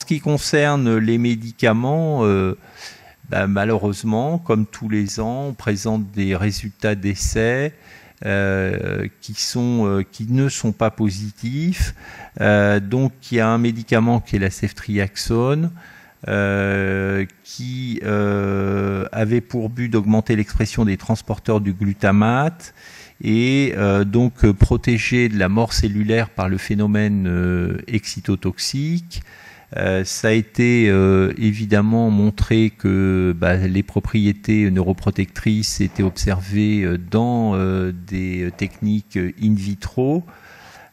qui concerne les médicaments, malheureusement, comme tous les ans, on présente des résultats d'essais qui ne sont pas positifs. Donc, il y a un médicament qui est la ceftriaxone, qui avait pour but d'augmenter l'expression des transporteurs du glutamate et donc protéger de la mort cellulaire par le phénomène excitotoxique. Ça a été évidemment montré que les propriétés neuroprotectrices étaient observées dans des techniques in vitro.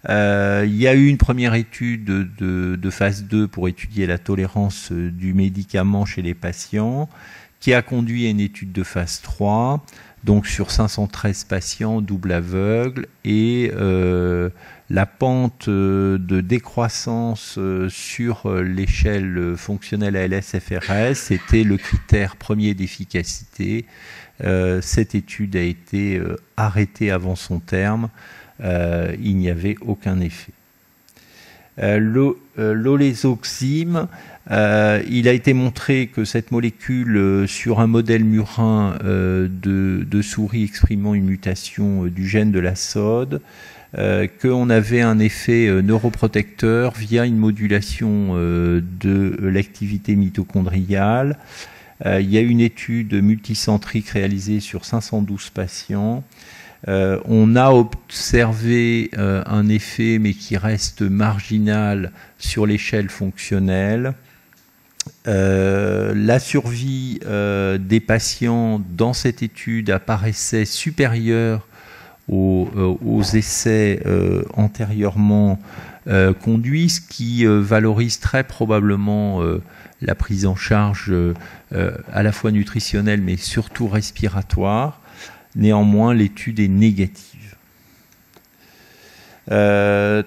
Il y a eu une première étude de phase 2 pour étudier la tolérance du médicament chez les patients, qui a conduit à une étude de phase 3, donc sur 513 patients double aveugle, et la pente de décroissance sur l'échelle fonctionnelle ALS-FRS, c'était le critère premier d'efficacité. Cette étude a été arrêtée avant son terme. Il n'y avait aucun effet. L'olézoxime, il a été montré que cette molécule, sur un modèle murin de souris exprimant une mutation du gène de la SOD, qu'on avait un effet neuroprotecteur via une modulation de l'activité mitochondriale. Il y a une étude multicentrique réalisée sur 512 patients. On a observé un effet, mais qui reste marginal sur l'échelle fonctionnelle. La survie des patients dans cette étude apparaissait supérieure aux essais antérieurement conduits, ce qui valorise très probablement la prise en charge à la fois nutritionnelle, mais surtout respiratoire. Néanmoins, l'étude est négative.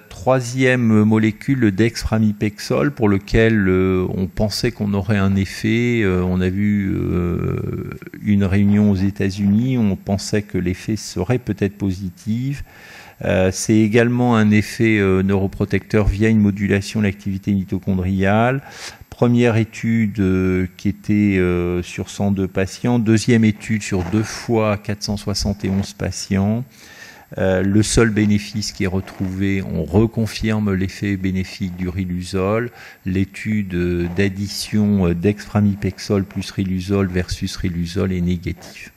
Troisième molécule, le dexpramipexol, pour lequel on pensait qu'on aurait un effet. On a vu une réunion aux États-Unis, on pensait que l'effet serait peut-être positif. C'est également un effet neuroprotecteur via une modulation de l'activité mitochondriale. Première étude qui était sur 102 patients, deuxième étude sur 2 fois 471 patients. Le seul bénéfice qui est retrouvé, on reconfirme l'effet bénéfique du riluzole. L'étude d'addition dexpramipexol plus riluzole versus riluzole est négative.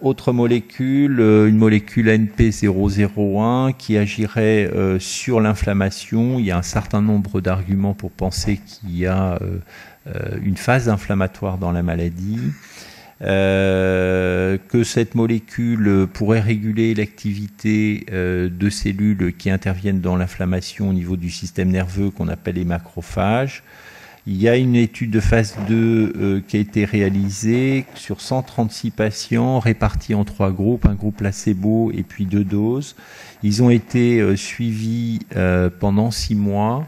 Autre molécule, une molécule NP001 qui agirait sur l'inflammation. Il y a un certain nombre d'arguments pour penser qu'il y a une phase inflammatoire dans la maladie, que cette molécule pourrait réguler l'activité de cellules qui interviennent dans l'inflammation au niveau du système nerveux qu'on appelle les macrophages. Il y a une étude de phase 2 qui a été réalisée sur 136 patients répartis en 3 groupes, un groupe placebo et puis 2 doses. Ils ont été suivis pendant 6 mois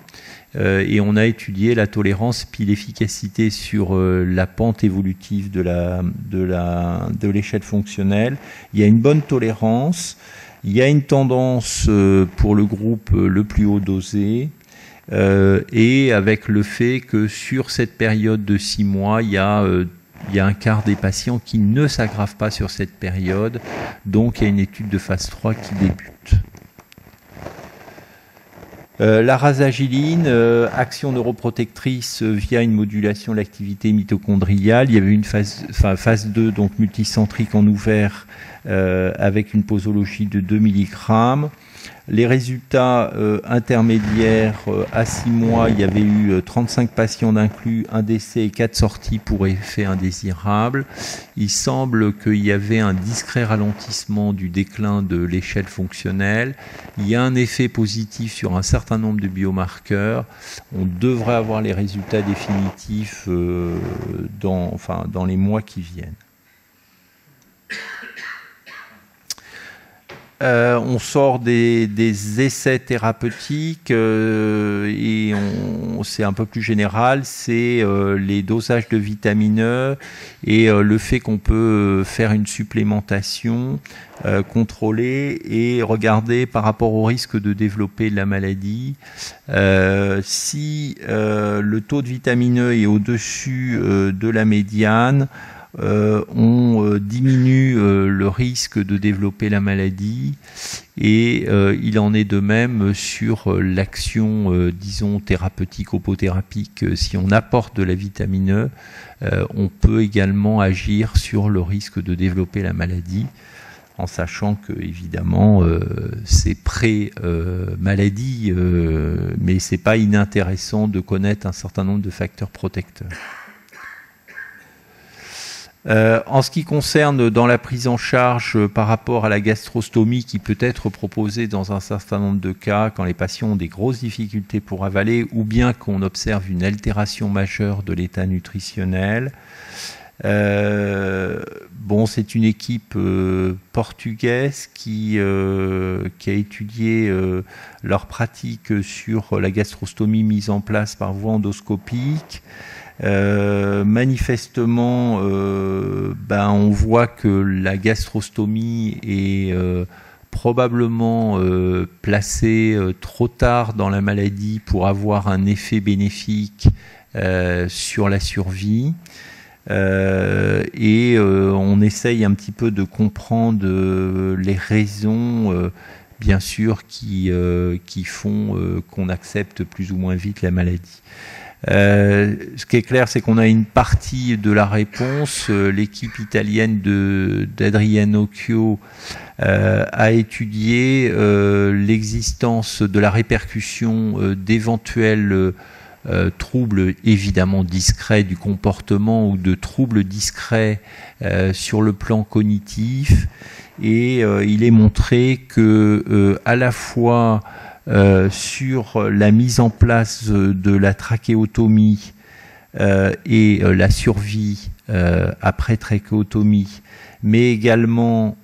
et on a étudié la tolérance puis l'efficacité sur la pente évolutive de l'échelle fonctionnelle. Il y a une bonne tolérance, il y a une tendance pour le groupe le plus haut dosé. Et avec le fait que sur cette période de 6 mois, il y a un quart des patients qui ne s'aggravent pas sur cette période, donc il y a une étude de phase 3 qui débute. La rasagiline, action neuroprotectrice via une modulation de l'activité mitochondriale. Il y avait une phase 2, donc multicentrique en ouvert, avec une posologie de 2 mg. Les résultats intermédiaires à 6 mois, il y avait eu 35 patients d'inclus, un décès et 4 sorties pour effet indésirable. Il semble qu'il y avait un discret ralentissement du déclin de l'échelle fonctionnelle. Il y a un effet positif sur un certain nombre de biomarqueurs. On devrait avoir les résultats définitifs dans les mois qui viennent. on sort des essais thérapeutiques et c'est un peu plus général, c'est les dosages de vitamine E et le fait qu'on peut faire une supplémentation contrôlée et regarder par rapport au risque de développer la maladie. Si le taux de vitamine E est au-dessus de la médiane, on diminue le risque de développer la maladie et il en est de même sur l'action, disons, thérapeutique, opothérapique. Si on apporte de la vitamine E, on peut également agir sur le risque de développer la maladie, en sachant que évidemment c'est pré-maladie, mais c'est pas inintéressant de connaître un certain nombre de facteurs protecteurs. En ce qui concerne dans la prise en charge par rapport à la gastrostomie qui peut être proposée dans un certain nombre de cas quand les patients ont des grosses difficultés pour avaler ou bien qu'on observe une altération majeure de l'état nutritionnel, bon, c'est une équipe portugaise qui a étudié leur pratique sur la gastrostomie mise en place par voie endoscopique. Manifestement, on voit que la gastrostomie est probablement placée trop tard dans la maladie pour avoir un effet bénéfique sur la survie. Et on essaye un petit peu de comprendre les raisons, bien sûr, qui font qu'on accepte plus ou moins vite la maladie. Ce qui est clair, c'est qu'on a une partie de la réponse. L'équipe italienne d'Adriano Chio a étudié l'existence de la répercussion d'éventuels troubles évidemment discrets du comportement ou de troubles discrets sur le plan cognitif. Et il est montré que à la fois sur la mise en place de la trachéotomie et la survie après trachéotomie, mais également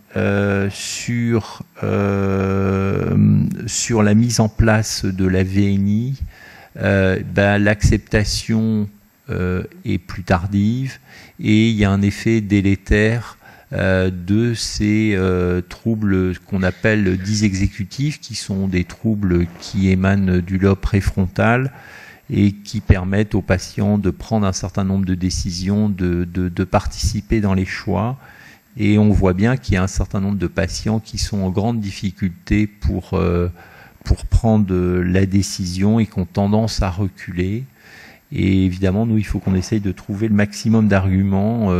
sur la mise en place de la VNI, l'acceptation est plus tardive et il y a un effet délétère de ces troubles qu'on appelle dysexécutifs, qui sont des troubles qui émanent du lobe préfrontal et qui permettent aux patients de prendre un certain nombre de décisions, de participer dans les choix. Et on voit bien qu'il y a un certain nombre de patients qui sont en grande difficulté pour prendre la décision et qui ont tendance à reculer. Et évidemment, nous, il faut qu'on essaye de trouver le maximum d'arguments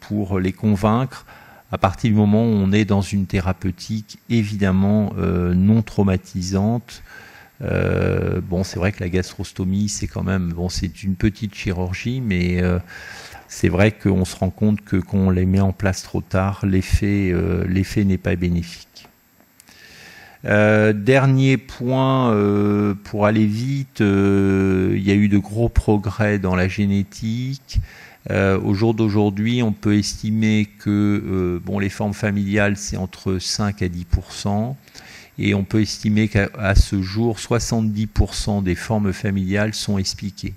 pour les convaincre à partir du moment où on est dans une thérapeutique évidemment non traumatisante. Bon, c'est vrai que la gastrostomie, c'est quand même, bon, c'est une petite chirurgie, mais c'est vrai qu'on se rend compte que quand on les met en place trop tard, l'effet n'est pas bénéfique. Dernier point, pour aller vite, il y a eu de gros progrès dans la génétique. Au jour d'aujourd'hui, on peut estimer que les formes familiales, c'est entre 5 à 10%, et on peut estimer qu'à ce jour, 70% des formes familiales sont expliquées.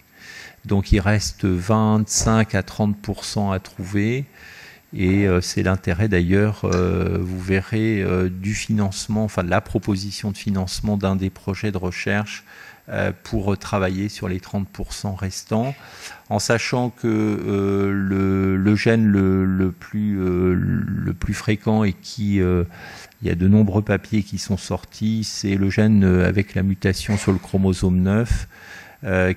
Donc il reste 25 à 30% à trouver. Et c'est l'intérêt d'ailleurs, vous verrez, du financement, enfin de la proposition de financement d'un des projets de recherche pour travailler sur les 30% restants, en sachant que le gène le plus fréquent et qui, il y a de nombreux papiers qui sont sortis, c'est le gène avec la mutation sur le chromosome 9,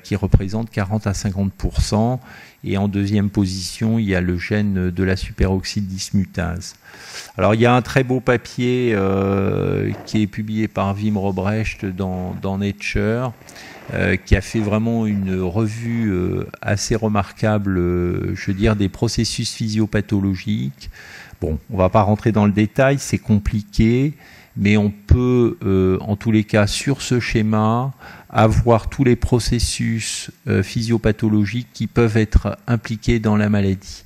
qui représente 40 à 50%. Et en deuxième position, il y a le gène de la superoxyde dismutase. Alors, il y a un très beau papier qui est publié par Wim Robrecht dans Nature, qui a fait vraiment une revue assez remarquable, je veux dire, des processus physiopathologiques. Bon, on va pas rentrer dans le détail, c'est compliqué, mais on peut, en tous les cas, sur ce schéma, avoir tous les processus physiopathologiques qui peuvent être impliqués dans la maladie.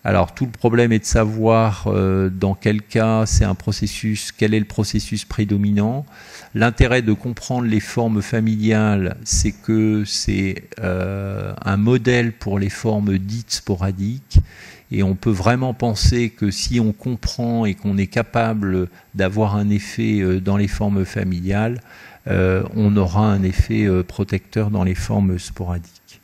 Alors tout le problème est de savoir dans quel cas c'est un processus, quel est le processus prédominant. L'intérêt de comprendre les formes familiales, c'est que c'est un modèle pour les formes dites sporadiques. Et on peut vraiment penser que si on comprend et qu'on est capable d'avoir un effet dans les formes familiales, on aura un effet protecteur dans les formes sporadiques.